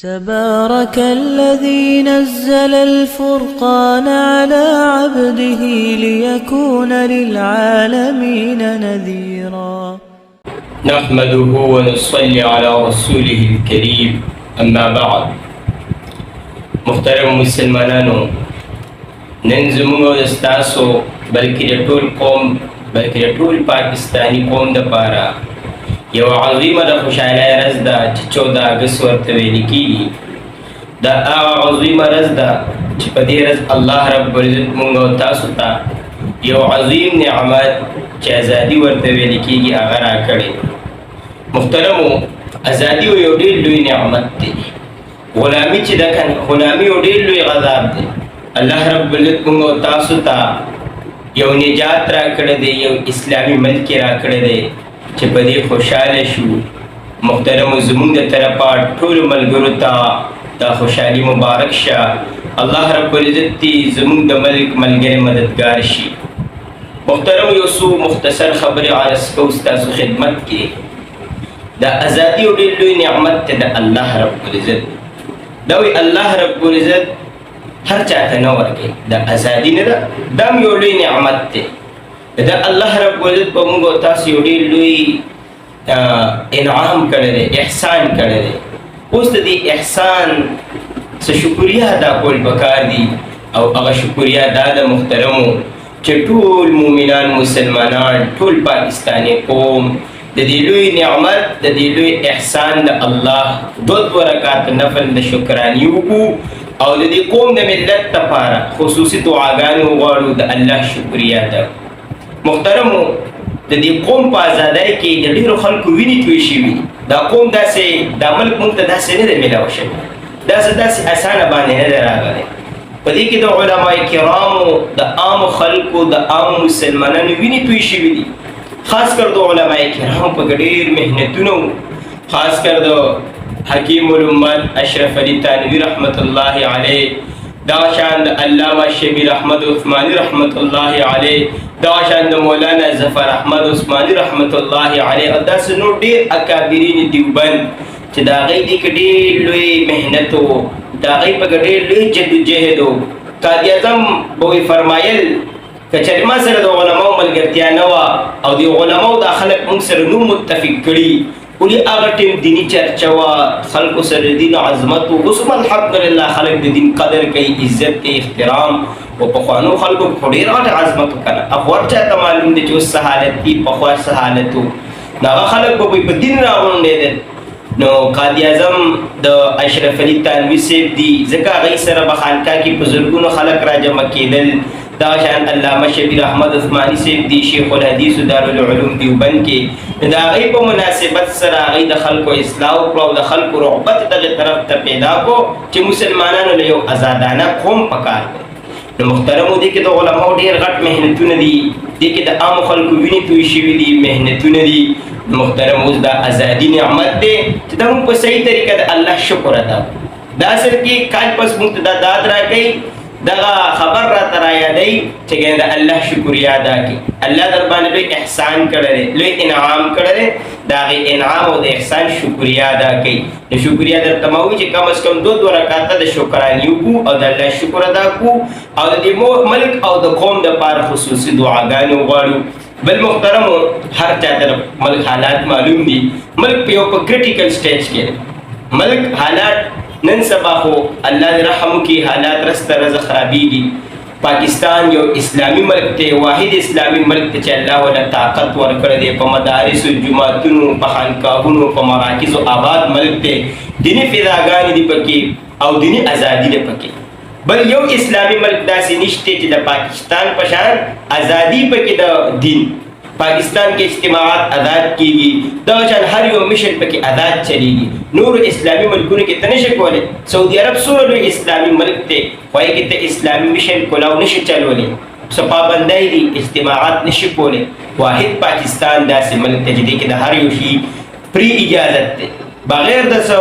تبارك الذي نزل الفرقان على عبده ليكون للعالمين نذيرا. نحمده ونصلي على رسوله الكريم. أما بعد. محترم مسلمانانو، نن زمونږ د ستاسو بلکې د ټول قوم بلکې د ټول پاکستاني قوم دپاره یو عظیمه د خوشحالۍ ورځ ده چې 14 اګست ورته ویل کېږي. دا هغه عظیمه ورځ ده چې په دې ورځ الله رب العزت موږ او تاسو ته یو عظیم نعمت چې ازادي ورته ویل کېږي هغه راکړې. محترمو، ازادي یو ډېر لوی نعمت دی. غلامي چې ده کنه، غلامي یو ډېر لوی عذاب دی. الله رب العزت موږ او تاسو ته یو نجات راکړی دی، یو اسلامي ملک راکړی دی چې په دې خوشحاله شو. محترمو، زموږ د طرفه ټولو ملګرو ته دا خوشحالي مبارک شه. الله رب العزت دې زموږ د ملک ملګری مددګار شي. محترمو، یو څو مختصر خبرې عرض کوو ستاسو خدمت کې. دا ازادي یو ډېر لوی نعمت دی د الله رب العزت. دا وایي الله رب العزت هر چاته نه ورکوي، دا ازادي نه ده، دا هم یو لوی نعمت دی. دا الله رب العزت په موږ او تاسو یو ډېر لوی انعام کړی دی، احسان کړی دی. اوس د دې احسان څه شکریه ادا کول پکار دي، او هغه شکریه دا ده محترمو چې ټول مؤمنان مسلمانان ټول پاکستاني قوم د دې لوی نعمت د دې لوی احسان د الله 2 رکعات نفل د شکراني وکړو، او د دې قوم د ملت لپاره خصوصي دعاګانې وغواړو د الله شکریه ده. محترمو، د دې قوم په ازادۍ کې د ډېرو خلکو وینې توی شوي. دا قوم داسې دا ملک موږ ته داسې نه دی میلاو شوی، داسې اسانه باندې نه دی راغلی. په دې کې د علماء کرامو د عامو خلکو د عامو مسلمانانو وینې توی شوي دي. خاص کر د علماء کرامو په ډېر محنتونه، خاص کر د حکیم الامت اشرف علي تانوي رحمت الله علیه، دغه شان د علامه شبیر احمد عثماني رحمت الله علیه، دغه شان د مولانا ظفر احمد عثماني رحمت الله علیه، او داسې نور ډېر اکابرین دیوبند چې د هغوی دې کې ډېر لوی محنت و، د هغوی په کې ډېر لوی جدوجهد و. قاضي اعظم به وایي فرمایل که چېرې ما سره د علماو ملګرتیا نه وه او د علماو دا خلک موږ سره نو متفق کړي، ولې هغه ټیم دیني چرچه وه، خلکو سره د دین عظمت و. اوس هم الحمدلله خلک د دین قدر کوي، عزت کوي، احترام. او پخوانو خلکو خو ډېر غټ عظمت و که نه، هغه هر چاته معلوم دی چې اوس څه حالت دي، پخوا څه حالت و. نو هغه خلک به په دین راغونډېدل. نو قاضي اعظم د اشرف علي تانوي صاحب دي، ځکه هغوی سره به خانقاه کې په زرګونو خلک راجمع کېدل. دغه شان علامه شبیر احمد عثماني صاحب دي شیخ الحدیث دارالعلوم دیوبند کې. د هغوی په مناسبت سره هغوی د خلکو اصلاح وکړه او د خلکو رغبت دغې طرف ته پیدا کړو چې مسلمانانو له یو ازادانه قوم پکار دی. نو محترمو، دې کې د علماو ډېر غټ محنتونه دي، دې کې د عامو خلکو وینې توی شوي دي، محنتونه دي. محترم، اوس دا ازادي نعمت دی چې دا موږ په صحیح طریقه د الله شکر ادا کړو. دا اصل کې کال پس موږ ته دا داد راکوي، دغه خبر راته رایادوي چې د الله شکریه ادا کړي. الله در باندې لوی احسان کړی دی، لوی انعام کړی دی، د هغې انعام او د احسان شکریه ادا کوي. د شکریه درته ما وایي چې کم از کم 2 رکعاته د شکراني وکړو او د الله شکر ادا کړو، او د دې ملک او د قوم دپاره خصوصي دعاګانې وغواړو. بل محترمو، هر چاته د ملک حالات معلوم دي. ملک په یو کرټیکل سټیج کې دی. ملک حالات نن سبا خو الله دې رحم وکړي، حالات رس تر رزه خرابېږي. پاکستان یو اسلامي ملک دی، واحد اسلامي ملک دی چې الله وله طاقت ورکړی دی. په مدارسو، جوماتونو، په خانقاهونو، په مراکزو آباد ملک دی. دیني فضاګانې دي پکې او دیني ازادي ده پکې. بل یو اسلامي ملک داسې نشته چې د پاکستان په شان ازادي پکې د دین. پاکستان کې اجتماعات آزاد کېږي، دغه شان هر یو مشن پکې آزاد چلیږي. نورو اسلامي ملکونو کې ته نشي کولی. سعودي عرب څومره لوی اسلامي ملک دی، خو هغې کې ته اسلامي مشن کلاو نشي چلولی، څه پابندۍ دي، اجتماعات نشي کولی. واحد پاکستان داسې ملک دی چې دې کې د هر یو شي پرې اجازت دی، بغیر د څه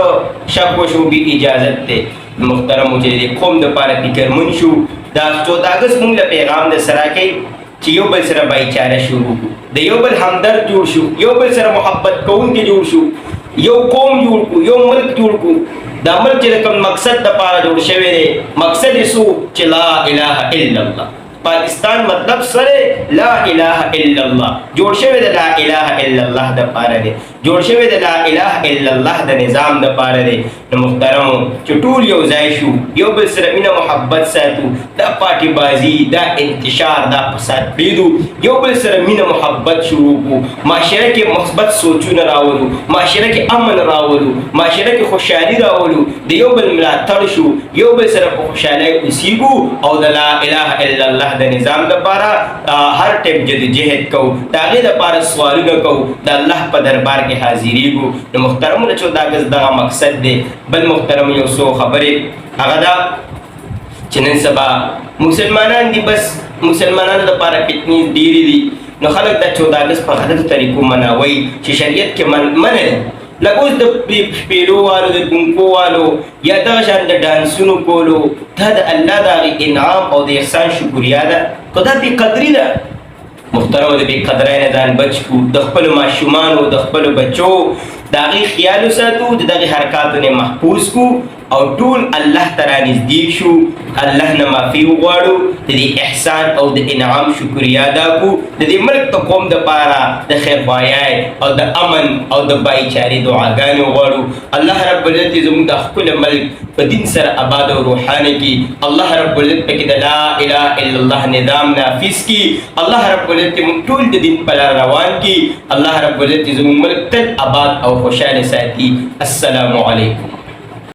شک و شبهې اجازت دی. محترمو، چې د قوم دپاره فکرمند شو. دا 14 اګست موږ له پیغام د سره کوي چې یو بل سره بایچاره شروع کړو، د یو بل همدرد جوړ شو، یو بل سره محبت کوونکي جوړ شو، یو قوم جوړ کړو، یو ملک جوړ کړو. دا ملک چې کوم مقصد د پاره جوړ شوی دی مقصد یې څه چې لا اله الا الله پاکستان مطلب سره لا اله الا الله جوړ شوی د لا اله الا الله د پاره دی جوړ شوی د لا اله الا الله د نظام د پاره دی نو محترمو چې ټول یو ځای شو یو بل سره مینه محبت ساتو دا پارټي بازی دا انتشار دا فساد پریدو یو بل سره مینه محبت شروع کو معاشره کې مثبت سوچونه راولو معاشره کې امن راولو معاشره کې خوشحالي راولو د یو بل ملاتړ شو یو بل سره په خوشحالۍ اوسېږو او د لا اله الا الله د نظام لپاره هر ټیم جدوجہد کوو د هغې لپاره سوالونه کوو د الله په دربار کې حاضرېږو نو محترمونه چې دغه مقصد دی بل محترم یو څو خبرې هغه دا چې نن سبا مسلمانان دي بس مسلمانانو لپاره فتنې ډېرې دي نو خلک دا 14 اګست په غلطو طریقو مناوي چې شریعت کې منع ده لکه اوس د شپېلو والو د ګونګو والو یا دغه شان د ډانسونو کولو دا د الله د هغې انعام او د احسان شکریا ده خو دا بېقدري ده محترمو د بېقدرۍ نه ځان بچ کړو د خپلو ماشومانو د خپلو بچو د هغې خیال وساتو د دغې حرکاتو نه محفوظ کړو او ټول الله ته رانږدې شو الله نه معافي وغواړو د دې احسان او د انعام شکریا ادا کړو د دې ملک د قوم دپاره د خیرخواهۍ او د امن او د بایچارې دعاګانې وغواړو الله رب العزت زموږ د ښکلی ملک په دین سره آباد او روښانه کړي الله رب العزت پکې د لا اله الا الله نظام نافذ کړي الله رب العزت موږ ټول د دین په لار روان کړي الله رب العزت زموږ ملک تل آباد او خوشحاله ساتي السلام علیکم